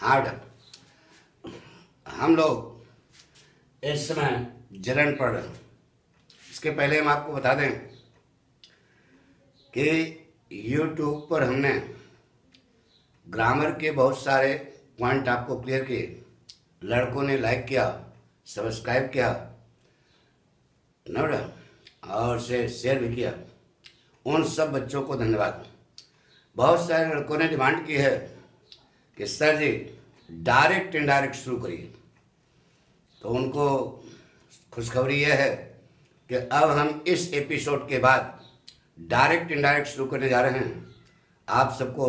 हाँ बेटा, हम लोग इस समय जरंड पढ़ रहे हैं। इसके पहले हम आपको बता दें कि YouTube पर हमने ग्रामर के बहुत सारे पॉइंट आपको क्लियर किए। लड़कों ने लाइक किया, सब्सक्राइब किया ना बेटा, और से शेयर भी किया। उन सब बच्चों को धन्यवाद। बहुत सारे लड़कों ने डिमांड की है कि सर जी डायरेक्ट इनडायरेक्ट शुरू करिए, तो उनको खुशखबरी यह है कि अब हम इस एपिसोड के बाद डायरेक्ट इनडायरेक्ट शुरू करने जा रहे हैं। आप सबको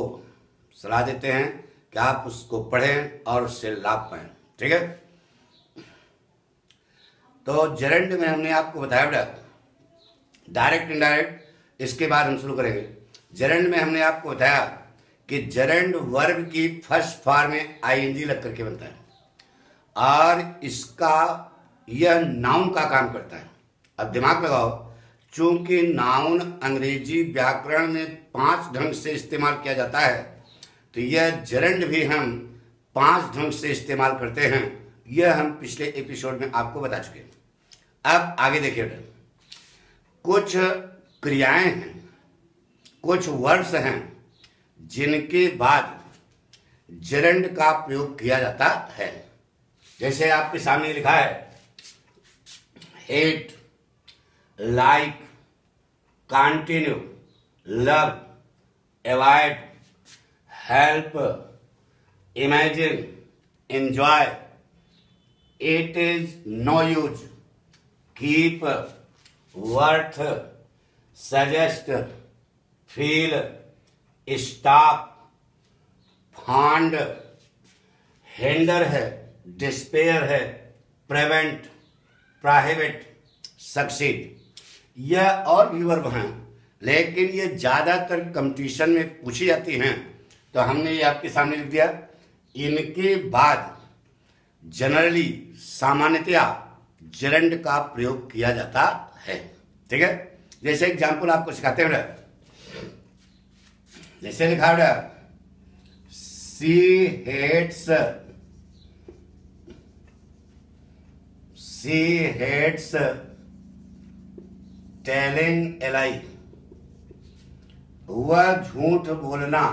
सलाह देते हैं कि आप उसको पढ़ें और उससे लाभ पाएं, ठीक है। तो जरंड में हमने आपको बताया बेटा डायरेक्ट इनडायरेक्ट, इसके बाद हम शुरू करेंगे। जरंड में हमने आपको बताया कि जरंड वर्ब की फर्स्ट फॉर्म में आईएनजी लग करके बनता है और इसका यह नाउन का काम करता है। अब दिमाग लगाओ, चूंकि नाउन अंग्रेजी व्याकरण में 5 ढंग से इस्तेमाल किया जाता है, तो यह जरंड भी हम 5 ढंग से इस्तेमाल करते हैं। यह हम पिछले एपिसोड में आपको बता चुके हैं। अब आगे देखिए बेटा, कुछ क्रियाएं हैं, कुछ वर्ड्स हैं जिनके बाद जरंड का प्रयोग किया जाता है। जैसे आपके सामने लिखा है hate, like, continue, love, avoid, help, imagine, enjoy, it is no use, keep, worth, suggest, feel, stop, fond, hinder है, डिस्पेयर है, प्रिवेंट, प्रोहिबिट, सक्सीड। यह और भी वर्ब हैं, लेकिन ये ज़्यादातर कंपटीशन में पूछी जाती हैं, तो हमने ये आपके सामने लिख दिया। इनके बाद जनरली सामान्यतया जरंड का प्रयोग किया जाता है, ठीक है। जैसे एग्जाम्पल आपको सिखाते हैं, जैसे लिखा है सी हेट्स टेलिंग ए लाई। वह झूठ बोलना,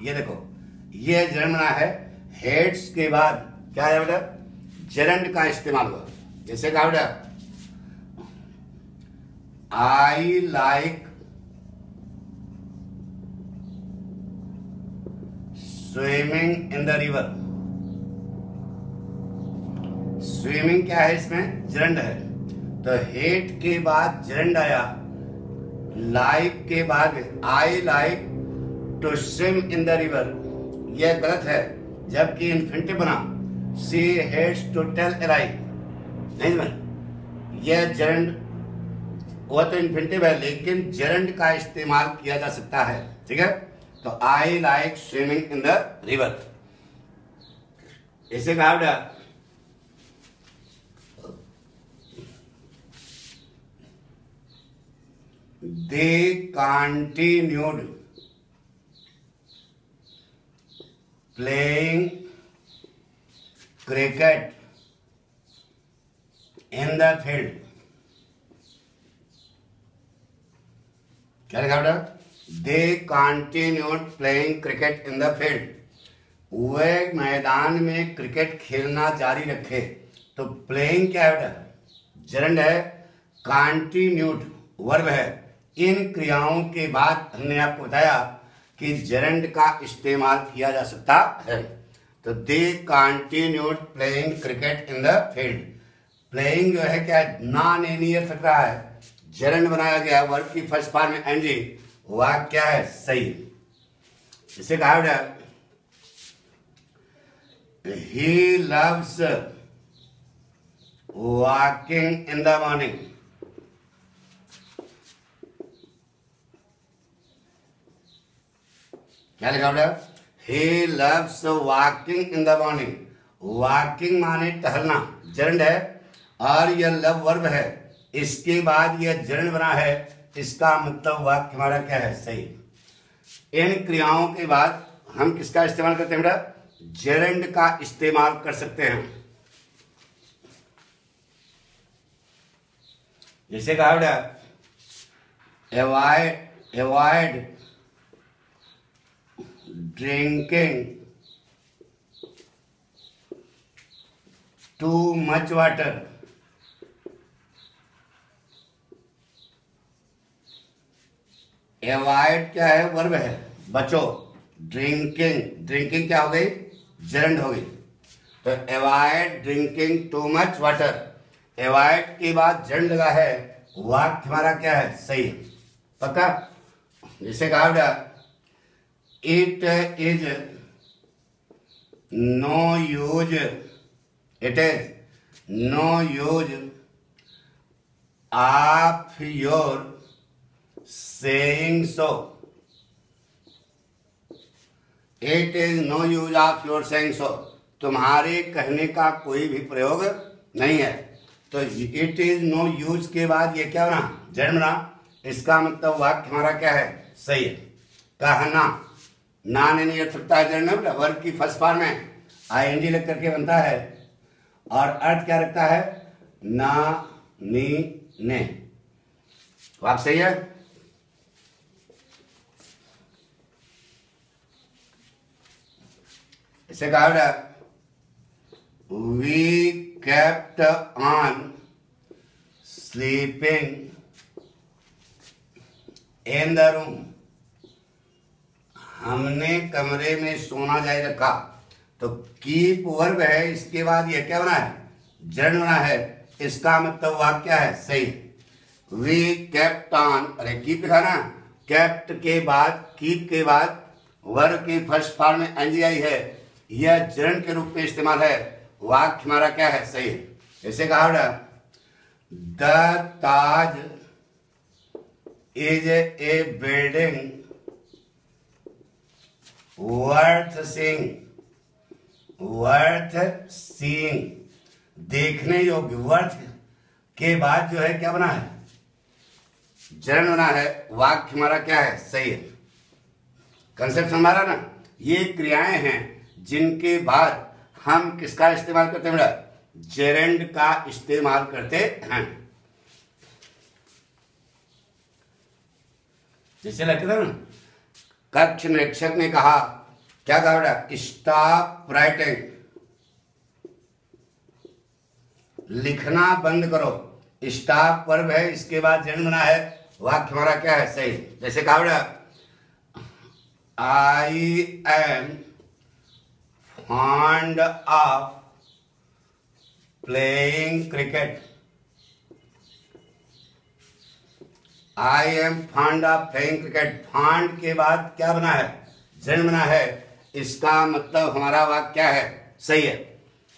ये देखो ये जरंड बना है। हेट्स के बाद क्या है बेटा, जरंड का इस्तेमाल हुआ। जैसे कहा बेटा आई like swimming in the river. Swimming क्या है, इसमें जरंड है, तो हेट के बाद जरंड आया। लाइक के बाद I like to swim in the river, यह गलत है, जबकि इन्फिनिटिव बना she hates to tell a lie. नहीं समझ, यह जरंड, वह तो इन्फिनिटिव है लेकिन जरंड का इस्तेमाल किया जा सकता है, ठीक है। तो I like swimming in the river. इसे कहा बेटा they continued playing cricket in the field. क्या लिखा बेटा, they continued playing cricket in the field. वे मैदान में क्रिकेट खेलना जारी रखे। तो प्लेइंग क्या है बेटा, जरंड है, कंटिन्यूड वर्ब है। इन क्रियाओं के बाद हमने आपको बताया कि जरंड का इस्तेमाल किया जा सकता है। तो they continued playing cricket in the field. Playing जो है क्या है, नॉन एनियर फट रहा है, जरंड बनाया गया, वर्ब की फर्स्ट फॉर्म में एनजी, वाक्य क्या है, सही। इसे कहा बेटा he loves walking in the morning. क्या लिखा बेटा, he loves walking in the morning. Walking माने टहलना, जरंड है, और यह लव वर्ब है। इसके बाद यह जरंड बना है, इसका मतलब वाक्य हमारा क्या है, सही। इन क्रियाओं के बाद हम किसका इस्तेमाल करते हैं बेटा? जेरेंड का इस्तेमाल कर सकते हैं। जैसे कहा बेटा, avoid drinking too much water. Avoid क्या है? वर्ब है, बचो। ड्रिंकिंग क्या हो गई? जेरेंड हो गई। तो avoid drinking too much water, avoid के बाद जेरेंड लगा है, वाक्य हमारा क्या है? सही है, पक्का। जैसे कहा बेटा, it is no use, it is no use of your saying so, it is no use of your saying so, तुम्हारे कहने का कोई भी प्रयोग नहीं है। तो इट इज नो यूज के बाद ये क्या बना? जेरेंड बना। इसका मतलब वाक्य हमारा क्या है? सही है। कहना, ना ने नहीं सकता है जेरेंड में, वर्ब की फर्स्ट फॉर्म में आईएनजी लग करके बनता है और अर्थ क्या रखता है? ना, नी, ने। वाक्य सही है। इसे कहा बेटा, we kept on sleeping in the room, हमने कमरे में सोना जारी रखा। तो कीप वर्ब है, इसके बाद ये क्या बना है? जेरेंड बना है। इसका मतलब वाक्य क्या है? सही। वी केप्ट ऑन, अरे कीप लिखा ना, केप्ट के बाद, कीप के बाद वर्ब की फर्स्ट फॉर्म में एनजीआई है, यह जेरेंड के रूप में इस्तेमाल है। वाक्य हमारा क्या है? सही है। ऐसे कहा बेटा, the Taj is a building worth seeing, देखने योग्य। वर्थ के बाद जो है क्या बना है? जेरेंड बना है। वाक्य हमारा क्या है? सही है। कंसेप्ट हमारा ना, ये क्रियाएं हैं जिनके बाद हम किसका इस्तेमाल करते हैं बेटा? जेरेंड का इस्तेमाल करते हैं। जैसे लगता था ना, कक्ष निरीक्षक ने कहा, क्या कहा बेटा? स्टॉप राइटिंग, लिखना बंद करो। स्टॉप वर्ब है, इसके बाद जेरेंड बना है। वाक्य हमारा क्या है? सही। जैसे कहा बेटा, I am fond of playing cricket, I am fond of playing cricket. Fond के बाद क्या बना है? जेरेंड बना है। इसका मतलब हमारा वाक्य क्या है? सही है।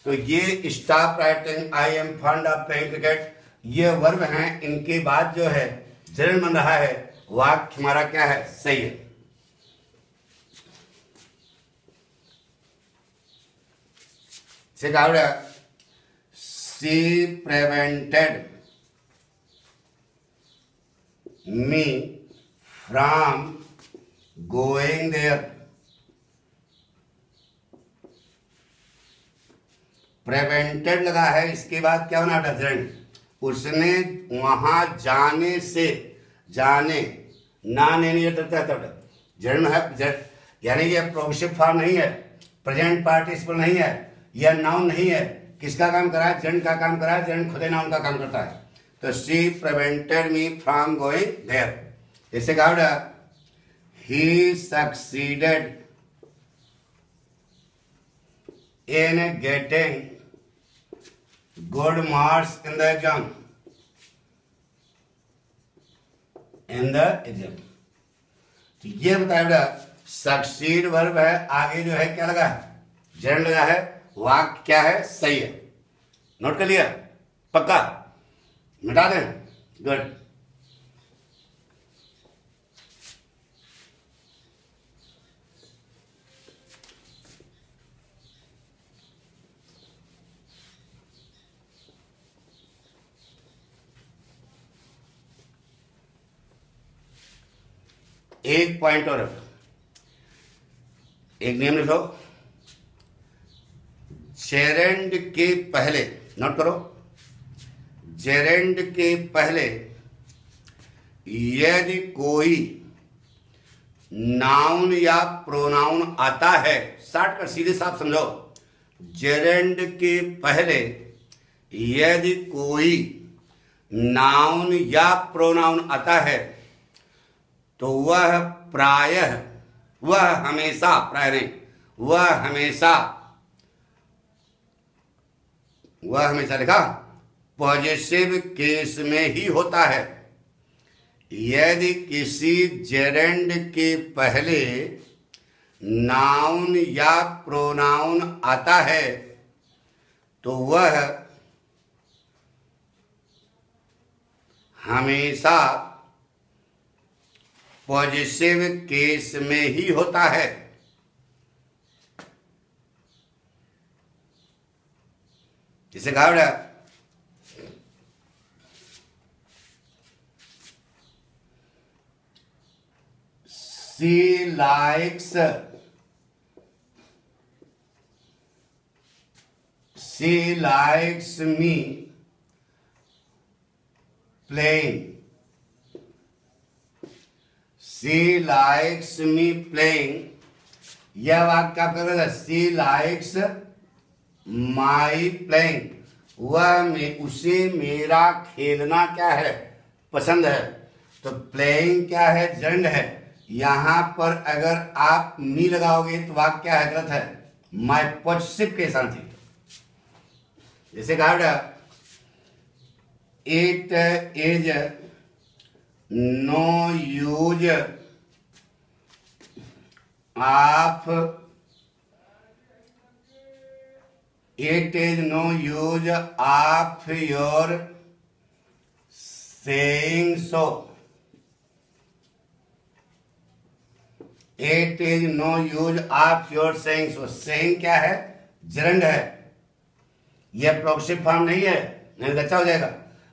तो ये stop writing, I am fond of playing cricket, ये वर्ब हैं, इनके बाद जो है जेरेंड बन रहा है। वाक्य हमारा क्या है? सही है। से कहा बेटा, she prevented me from going there, prevented लगा है, इसके बाद क्या बना बेटा? जेरेंड। उसने वहां जाने से, जाने, ना ने नहीं डरता है तब जेरेंड है, यानी ये प्रोग्रेसिव फॉर्म नहीं है, प्रेजेंट पार्टिसिपल नहीं है, यह नाउन नहीं है। किसका काम करा है? जेरेंड का काम करा है। जेरेंड खुद नाउन का काम करता है। तो she prevented me from going there. इससे कहा बेटा, he succeeded in getting good marks in the exam, in the exam. तो ये बताया बेटा, सक्सीड वर्ब है, आगे जो है क्या लगा है? जेरेंड लगा है। वाक्य क्या है? सही है। नोट कर लिया? पक्का? मिटा दें? गुड। एक पॉइंट और, एक नियम लिखो, जेरेंड के पहले, नोट करो, जेरेंड के पहले यदि कोई नाउन या प्रोनाउन आता है, शॉर्ट कर सीधे साफ समझो, जेरेंड के पहले यदि कोई नाउन या प्रोनाउन आता है तो वह प्रायः, वह हमेशा, प्राय नहीं, वह हमेशा लिखा पॉजिटिव केस में ही होता है। यदि किसी जेरेंड के पहले नाउन या प्रोनाउन आता है तो वह हमेशा पॉजिटिव केस में ही होता है। इसे कहा बेटा, she likes me playing. She likes me playing. यह वाक्य आप कर रहे थे, she likes my playing. उसे मेरा खेलना क्या है, पसंद है। तो प्लेइंग क्या है, जेरेंड है। यहां पर अगर आप मी लगाओगे तो वाक्य क्या है, गलत है, माई पॉजिटिव के साथ ही। जैसे कहा बेटा, it is no use of, it is no use of your saying so. It is no use of your saying so. Saying क्या है, जेरेंड है। यह प्रोग्रेसिव फॉर्म नहीं है, नहीं तो अच्छा हो जाएगा।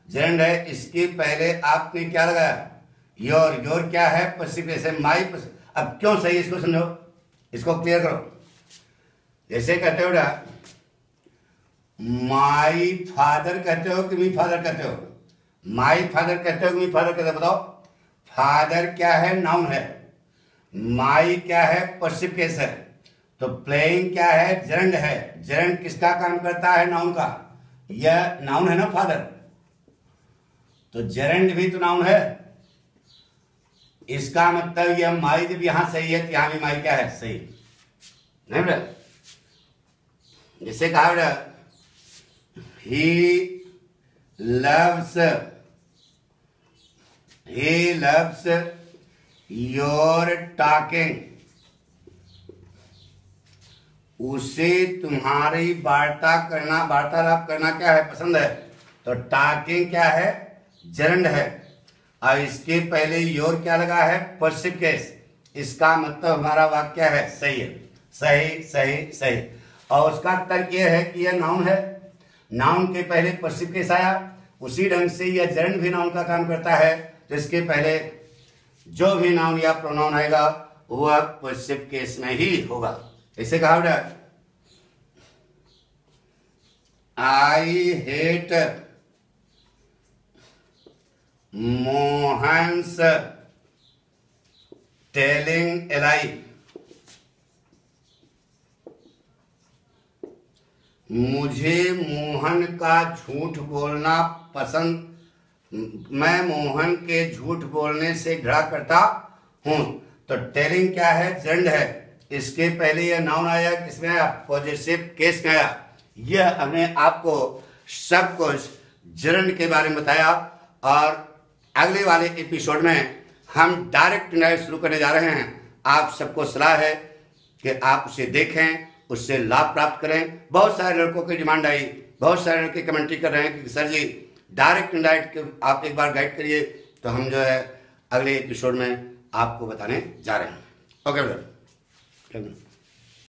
जेरेंड है, इसके पहले आपने क्या लगाया, योर। योर क्या है, पश्चिम कैसे, माई। अब क्यों सही, इसको समझो, इसको क्लियर करो। जैसे कहते हो बेटा, माई फादर कहते हो कि मी फादर कहते हो, माई फादर कहते हो कि मी फादर कहते हो, बताओ। फादर क्या है, नाउन है। माई क्या है, पश्चिम केस है। तो प्लेइंग क्या है, जेरेंड है। जेरेंड किसका काम करता है, नाउन का। यह नाउन है ना, फादर। तो जेरेंड भी तो नाउन है। इसका मतलब यह माई जब यहां सही है तो यहां भी माई क्या है, सही नहीं बेटा। जैसे कहा बेटा, he loves your talking. उसे तुम्हारी वार्तालाप करना क्या है, पसंद है। तो टॉकिंग क्या है, जेरेंड है। और इसके पहले योर क्या लगा है, पश्चिम केस। इसका मतलब हमारा वाक्य है, सही है, सही सही सही। और उसका तर्क यह है कि यह नाउन है। नाउन के पहले पश्चिम केस आया, उसी ढंग से यह जेरेंड भी नाउन का काम करता है। तो इसके पहले जो भी नाउन या प्रोनाउन आएगा वह पश्चिम केस में ही होगा। इसे कहा बेटा, I hate Mohan's telling a लाई। मुझे मोहन का झूठ बोलना पसंद, मैं मोहन के झूठ बोलने से घृणा करता हूं। तो टेलिंग क्या है, जेरेंड है। इसके पहले यह नाउन आया, किसमें आया, पॉजिटिव केस में आया। यह हमने आपको सब कुछ जेरेंड के बारे में बताया। और अगले वाले एपिसोड में हम डायरेक्ट इनडायरेक्ट शुरू करने जा रहे हैं। आप सबको सलाह है कि आप उसे देखें, उससे लाभ प्राप्त करें। बहुत सारे लड़कों की डिमांड आई, बहुत सारे लड़के कमेंट्री कर रहे हैं कि सर जी डायरेक्ट इनडायरेक्ट आप एक बार गाइड करिए। तो हम जो है अगले एपिसोड में आपको बताने जा रहे हैं। Okay brother.